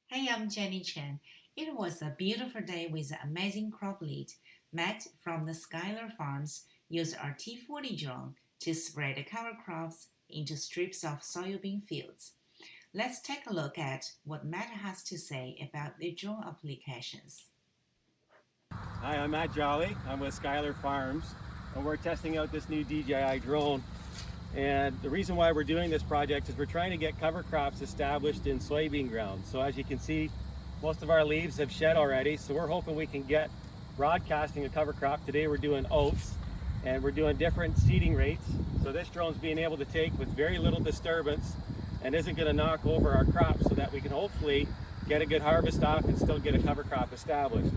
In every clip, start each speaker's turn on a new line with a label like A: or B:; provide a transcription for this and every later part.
A: Hey, I'm Jenny Chen. It was a beautiful day with an amazing crop lead. Matt from the Schuyler Farms used our T40 drone to spread the cover crops into strips of soybean fields. Let's take a look at what Matt has to say about the drone applications.
B: Hi, I'm Matt Jolly. I'm with Schuyler Farms, and we're testing out this new DJI drone. And the reason why we're doing this project is we're trying to get cover crops established in soybean ground. So as you can see, most of our leaves have shed already, so we're hoping we can get broadcasting a cover crop. Today we're doing oats, and we're doing different seeding rates. So this drone's being able to take with very little disturbance and isn't going to knock over our crops, so that we can hopefully get a good harvest off and still get a cover crop established.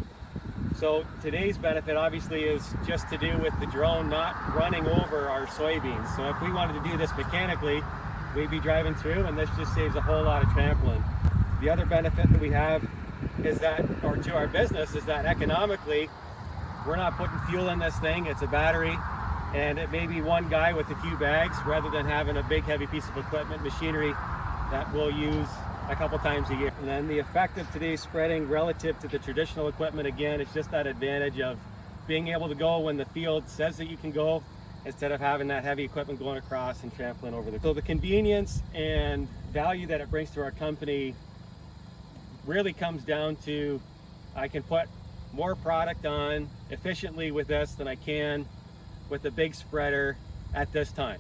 B: So today's benefit obviously is just to do with the drone not running over our soybeans. So if we wanted to do this mechanically, we'd be driving through, and this just saves a whole lot of trampling. The other benefit that we have is that, or to our business, is that economically, we're not putting fuel in this thing. It's a battery, and it may be one guy with a few bags rather than having a big heavy piece of equipment, machinery that we'll use a couple times a year. And then the effect of today's spreading relative to the traditional equipment, again, it's just that advantage of being able to go when the field says that you can go, instead of having that heavy equipment going across and trampling over the. So the convenience and value that it brings to our company really comes down to, I can put more product on efficiently with this than I can with the big spreader at this time.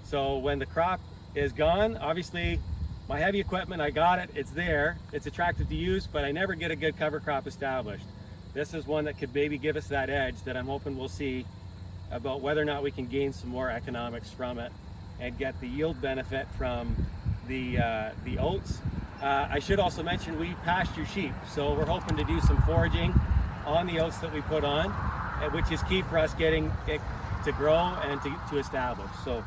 B: So when the crop is gone, obviously my heavy equipment, I got it, it's there, it's attractive to use, but I never get a good cover crop established. This is one that could maybe give us that edge that I'm hoping we'll see about whether or not we can gain some more economics from it and get the yield benefit from the oats. I should also mention we pasture sheep, so we're hoping to do some foraging on the oats that we put on, which is key for us getting it to grow and to establish. So